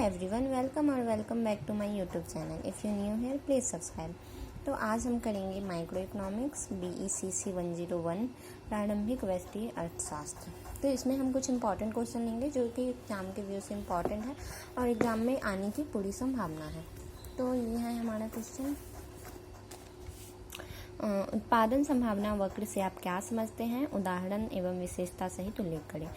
Everyone, welcome back to my YouTube channel. If you new here please subscribe. तो आज हम करेंगे micro economics BECC 101 प्रारंभिक व्यष्टि अर्थशास्त्र। तो इसमें हम कुछ इंपॉर्टेंट क्वेश्चन लेंगे जो कि एग्जाम के व्यू से इम्पॉर्टेंट है और एग्जाम में आने की पूरी संभावना है। तो ये है हमारा क्वेश्चन। उत्पादन संभावना वक्र से आप क्या समझते हैं? उदाहरण एवं विशेषता सहित उल्लेख करें।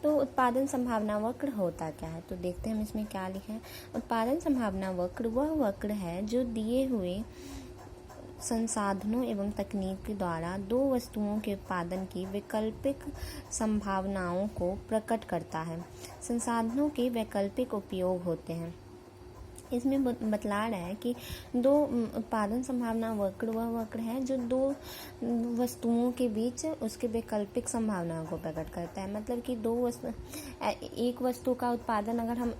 तो उत्पादन संभावना वक्र होता क्या है? तो देखते हैं हम इसमें क्या लिखा है। उत्पादन संभावना वक्र वह वक्र है जो दिए हुए संसाधनों एवं तकनीक के द्वारा दो वस्तुओं के उत्पादन की वैकल्पिक संभावनाओं को प्रकट करता है। संसाधनों के वैकल्पिक उपयोग होते हैं। इसमें बतला रहा है कि दो उत्पादन संभावना वक्र वह वक्र है जो दो वस्तुओं के बीच उसके वैकल्पिक संभावनाओं को प्रकट करता है। मतलब कि एक वस्तु का उत्पादन अगर हम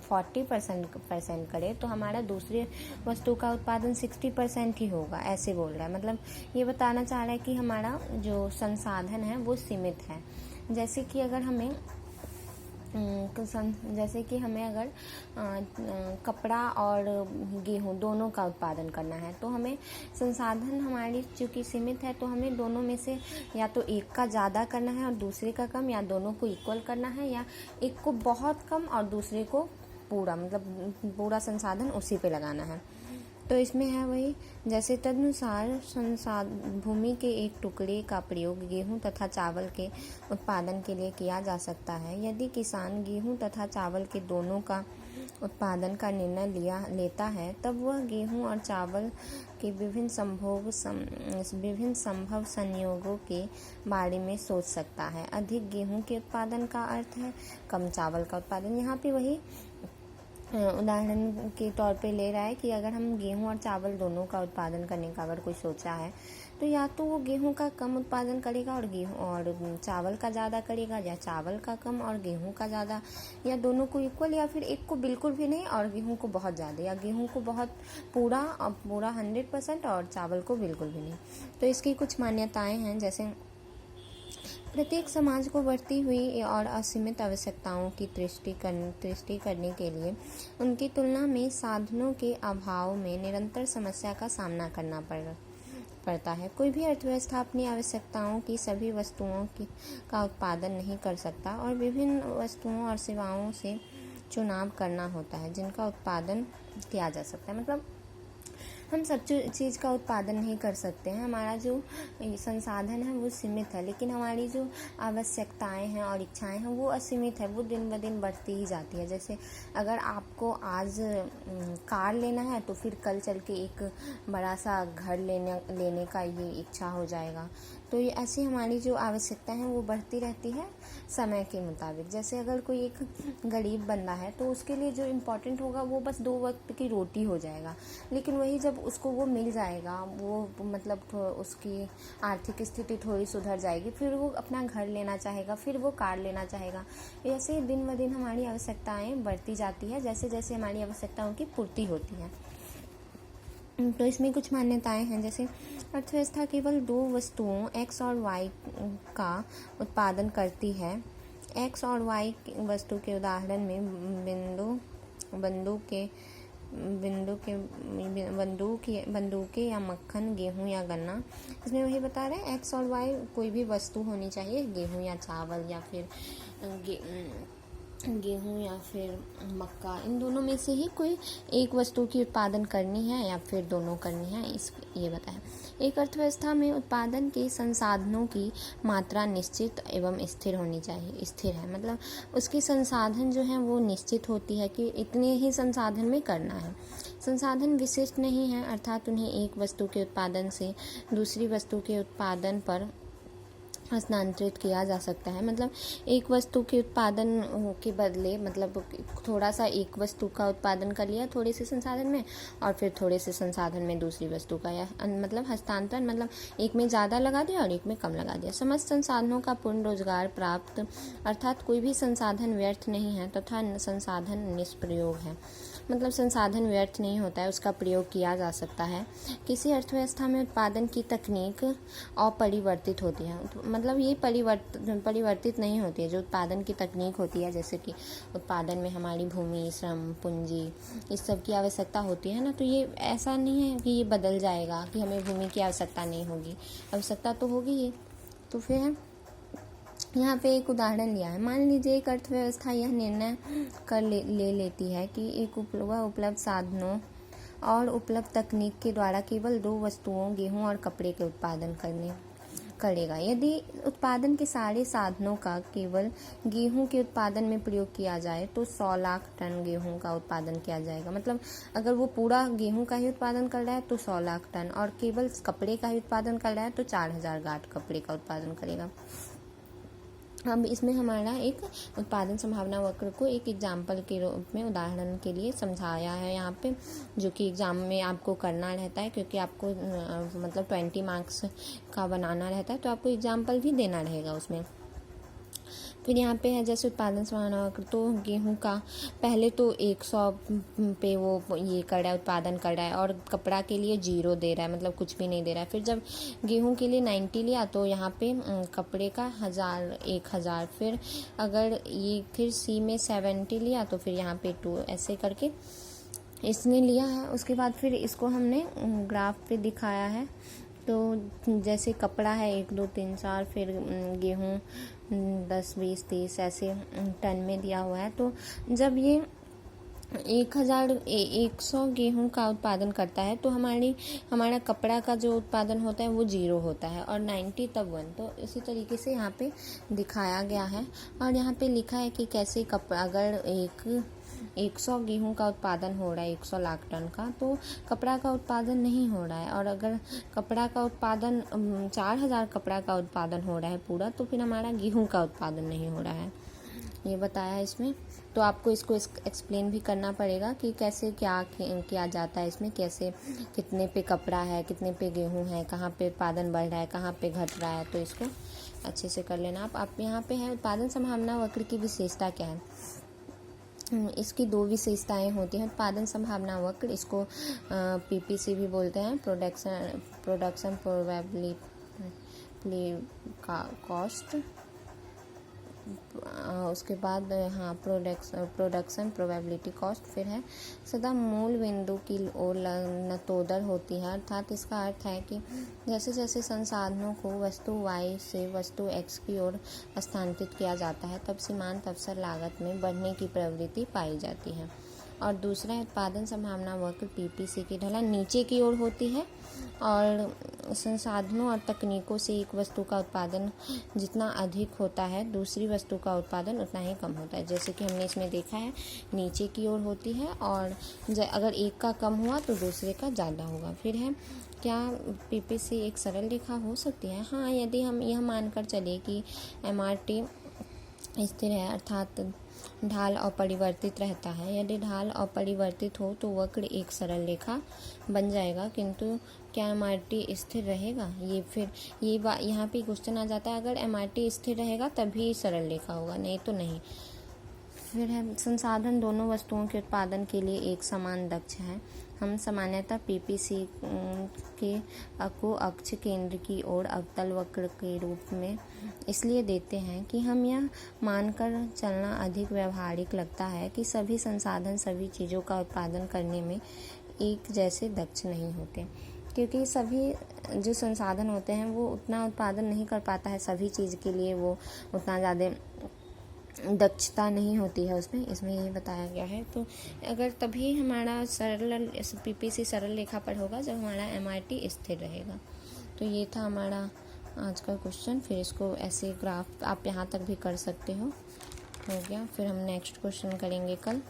40% करें तो हमारा दूसरी वस्तु का उत्पादन 60% ही होगा, ऐसे बोल रहा है। मतलब ये बताना चाह रहा है कि हमारा जो संसाधन है वो सीमित है। जैसे कि हमें अगर कपड़ा और गेहूँ दोनों का उत्पादन करना है तो हमें संसाधन हमारी चूँकि सीमित है, तो हमें दोनों में से या तो एक का ज़्यादा करना है और दूसरे का कम, या दोनों को इक्वल करना है, या एक को बहुत कम और दूसरे को पूरा, मतलब पूरा संसाधन उसी पे लगाना है। तो इसमें है वही, जैसे तदनुसार भूमि के एक टुकड़े का प्रयोग गेहूं तथा चावल के उत्पादन के लिए किया जा सकता है। यदि किसान गेहूं तथा चावल के दोनों का उत्पादन का निर्णय लेता है, तब वह गेहूं और चावल के विभिन्न संभव संयोगों के बारे में सोच सकता है। अधिक गेहूं के उत्पादन का अर्थ है कम चावल का उत्पादन। यहाँ पे वही उदाहरण के तौर पे ले रहा है कि अगर हम गेहूं और चावल दोनों का उत्पादन करने का अगर कोई सोचा है तो या तो वो गेहूं का कम उत्पादन करेगा और चावल का ज़्यादा करेगा, या चावल का कम और गेहूं का ज़्यादा, या दोनों को इक्वल, या फिर एक को बिल्कुल भी नहीं और गेहूं को बहुत ज़्यादा, या गेहूं को बहुत पूरा 100% और चावल को बिल्कुल भी नहीं। तो इसकी कुछ मान्यताएं हैं, जैसे प्रत्येक समाज को बढ़ती हुई और असीमित आवश्यकताओं की दृष्टि करने के लिए उनकी तुलना में साधनों के अभाव में निरंतर समस्या का सामना करना पड़ता है। कोई भी अर्थव्यवस्था अपनी आवश्यकताओं की सभी वस्तुओं का उत्पादन नहीं कर सकता और विभिन्न वस्तुओं और सेवाओं से चुनाव करना होता है जिनका उत्पादन किया जा सकता है। मतलब हम सब चीज़ का उत्पादन नहीं कर सकते हैं। हमारा जो संसाधन है वो सीमित है, लेकिन हमारी जो आवश्यकताएं हैं और इच्छाएं हैं वो असीमित है, वो दिन ब दिन बढ़ती ही जाती है। जैसे अगर आपको आज कार लेना है तो फिर कल चल के एक बड़ा सा घर लेने का ये इच्छा हो जाएगा। तो ये ऐसी हमारी जो आवश्यकताएं हैं वो बढ़ती रहती है समय के मुताबिक। जैसे अगर कोई एक गरीब बंदा है तो उसके लिए जो इम्पोर्टेंट होगा वो बस 2 वक्त की रोटी हो जाएगा, लेकिन वही जब उसको वो मिल जाएगा, वो मतलब उसकी आर्थिक स्थिति थोड़ी सुधर जाएगी, फिर वो अपना घर लेना चाहेगा, फिर वो कार लेना चाहेगा। ऐसे दिन ब दिन हमारी आवश्यकताएं बढ़ती जाती है जैसे जैसे हमारी आवश्यकताओं की पूर्ति होती है। तो इसमें कुछ मान्यताएं हैं, जैसे अर्थव्यवस्था केवल 2 वस्तुओं x और y का उत्पादन करती है। x और y वस्तु के उदाहरण में बंदूकें या मक्खन, गेहूं या गन्ना। इसमें वही बता रहे हैं x और y कोई भी वस्तु होनी चाहिए, गेहूं या चावल या फिर गेहूं या फिर मक्का, इन दोनों में से ही कोई एक वस्तु की उत्पादन करनी है या फिर दोनों करनी है, ये बताया। एक अर्थव्यवस्था में उत्पादन के संसाधनों की मात्रा निश्चित एवं स्थिर होनी चाहिए। स्थिर है मतलब उसकी संसाधन जो है वो निश्चित होती है कि इतने ही संसाधन में करना है। संसाधन विशिष्ट नहीं है, अर्थात उन्हें एक वस्तु के उत्पादन से दूसरी वस्तु के उत्पादन पर हस्तांतरित किया जा सकता है। मतलब एक वस्तु के उत्पादन के बदले, मतलब थोड़ा सा एक वस्तु का उत्पादन कर लिया थोड़े से संसाधन में और फिर थोड़े से संसाधन में दूसरी वस्तु का, या मतलब हस्तांतरण, मतलब एक में ज़्यादा लगा दिया और एक में कम लगा दिया। समस्त संसाधनों का पूर्ण रोजगार प्राप्त, अर्थात कोई भी संसाधन व्यर्थ नहीं है तथा संसाधन निष्प्रयोग है। मतलब संसाधन व्यर्थ नहीं होता है, उसका प्रयोग किया जा सकता है। किसी अर्थव्यवस्था में उत्पादन की तकनीक अपरिवर्तित होती है, मतलब ये परिवर्तित नहीं होती है। जो उत्पादन की तकनीक होती है, जैसे कि उत्पादन में हमारी भूमि, श्रम, पूंजी, इस सब की आवश्यकता होती है ना, तो ये ऐसा नहीं है कि ये बदल जाएगा कि हमें भूमि की आवश्यकता नहीं होगी, आवश्यकता तो होगी ही। तो फिर यहाँ पे एक उदाहरण लिया है। मान लीजिए एक अर्थव्यवस्था यह निर्णय कर ले लेती है कि एक उपलब्ध साधनों और उपलब्ध तकनीक के द्वारा केवल 2 वस्तुओं, गेहूं और कपड़े के उत्पादन करेगा। यदि उत्पादन के सारे साधनों का केवल गेहूं के उत्पादन में प्रयोग किया जाए तो 100 लाख टन गेहूं का उत्पादन किया जाएगा। मतलब अगर वो पूरा गेहूं का ही उत्पादन कर रहा है तो 100 लाख टन, और केवल कपड़े का ही उत्पादन कर रहा है तो 4000 गांठ कपड़े का उत्पादन करेगा। अब इसमें हमारा एक उत्पादन संभावना वक्र को एक एग्जाम्पल के रूप में, उदाहरण के लिए समझाया है यहाँ पे, जो कि एग्जाम में आपको करना रहता है, क्योंकि आपको मतलब 20 मार्क्स का बनाना रहता है, तो आपको एग्जाम्पल भी देना रहेगा उसमें। फिर यहाँ पे है जैसे उत्पादन संभावना वक्र, तो गेहूं का पहले तो 100 पे वो ये कर रहा है, उत्पादन कर रहा है, और कपड़ा के लिए 0 दे रहा है, मतलब कुछ भी नहीं दे रहा है। फिर जब गेहूं के लिए 90 लिया तो यहाँ पे कपड़े का 1000, फिर अगर ये फिर सी में 70 लिया तो फिर यहाँ पे 2, ऐसे करके इसने लिया है। उसके बाद फिर इसको हमने ग्राफ पे दिखाया है। तो जैसे कपड़ा है 1, 2, 3, 4, फिर गेहूँ 10, 20, 30 ऐसे टन में दिया हुआ है। तो जब ये 100 गेहूं का उत्पादन करता है तो हमारा कपड़ा का जो उत्पादन होता है वो 0 होता है, और 90 तब 1। तो इसी तरीके से यहाँ पे दिखाया गया है। और यहाँ पे लिखा है कि कैसे अगर 100 गेहूं का उत्पादन हो रहा है 100 लाख टन का, तो कपड़ा का उत्पादन नहीं हो रहा है। और अगर कपड़ा का उत्पादन 4000 कपड़ा का उत्पादन हो रहा है पूरा, तो फिर हमारा गेहूं का उत्पादन नहीं हो रहा है, ये बताया है इसमें। तो आपको इसको एक्सप्लेन भी करना पड़ेगा कि कैसे क्या किया जाता है इसमें, कैसे कितने पे कपड़ा है, कितने पे गेहूं है, कहाँ पे उत्पादन बढ़ रहा है, कहाँ पे घट रहा है। तो इसको अच्छे से कर लेना आप। यहाँ पे है उत्पादन संभावना वक्र की विशेषता क्या है। इसकी 2 विशेषताएं होती हैं। उत्पादन संभावना वक्र, इसको पीपीसी भी बोलते हैं, प्रोडक्शन प्रोबेबिलिटी कॉस्ट। उसके बाद प्रोडक्शन प्रोबेबिलिटी कॉस्ट। फिर है सदा मूल बिंदु की ओर नतोदर होती है, अर्थात इसका अर्थ है कि जैसे जैसे संसाधनों को वस्तु Y से वस्तु X की ओर स्थानांतरित किया जाता है, तब सीमांत अवसर लागत में बढ़ने की प्रवृत्ति पाई जाती है। और दूसरा है उत्पादन संभावना वक्र पीपीसी की ढलान नीचे की ओर होती है, और संसाधनों और तकनीकों से एक वस्तु का उत्पादन जितना अधिक होता है, दूसरी वस्तु का उत्पादन उतना ही कम होता है। जैसे कि हमने इसमें देखा है, नीचे की ओर होती है, और अगर एक का कम हुआ तो दूसरे का ज़्यादा होगा। फिर है क्या पीपीसी एक सरल रेखा हो सकती है। हाँ, यदि हम यह मानकर चले कि MRT स्थिर है, अर्थात ढाल अपरिवर्तित रहता है। यदि ढाल अपरिवर्तित हो तो वक्र एक सरल रेखा बन जाएगा, किंतु क्या MRT स्थिर रहेगा। यहाँ पे क्वेश्चन आ जाता है, अगर MRT स्थिर रहेगा तभी सरल रेखा होगा, नहीं तो नहीं। फिर है संसाधन दोनों वस्तुओं के उत्पादन के लिए एक समान दक्ष है। हम सामान्यतः पीपीसी को अक्ष केंद्र की ओर अवतल वक्र के रूप में इसलिए देते हैं कि हम यह मानकर चलना अधिक व्यवहारिक लगता है कि सभी संसाधन सभी चीज़ों का उत्पादन करने में एक जैसे दक्ष नहीं होते, क्योंकि सभी जो संसाधन होते हैं वो उतना उत्पादन नहीं कर पाता है सभी चीज़ के लिए, वो उतना ज़्यादा दक्षता नहीं होती है उसमें, इसमें ये बताया गया है। तो अगर तभी हमारा सरल पीपीसी सरल रेखा पर होगा जब हमारा MRT स्थिर रहेगा। तो ये था हमारा आज का क्वेश्चन। फिर इसको ऐसे ग्राफ आप यहाँ तक भी कर सकते हो गया। फिर हम नेक्स्ट क्वेश्चन करेंगे कल।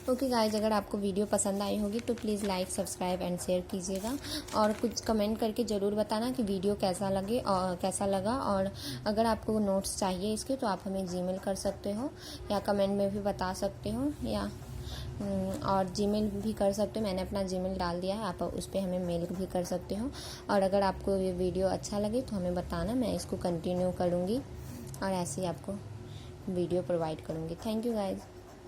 ओके गाइज, अगर आपको वीडियो पसंद आई होगी तो please like, subscribe and share कीजिएगा, और कुछ कमेंट करके ज़रूर बताना कि वीडियो कैसा लगा। और अगर आपको नोट्स चाहिए इसके तो आप हमें जीमेल कर सकते हो, या कमेंट में भी बता सकते हो, या और जीमेल भी कर सकते हो। मैंने अपना जीमेल डाल दिया है, आप उस पर हमें मेल भी कर सकते हो। और अगर आपको ये वीडियो अच्छा लगे तो हमें बताना, मैं इसको कंटिन्यू करूँगी और ऐसे ही आपको वीडियो प्रोवाइड करूँगी। Thank you guys.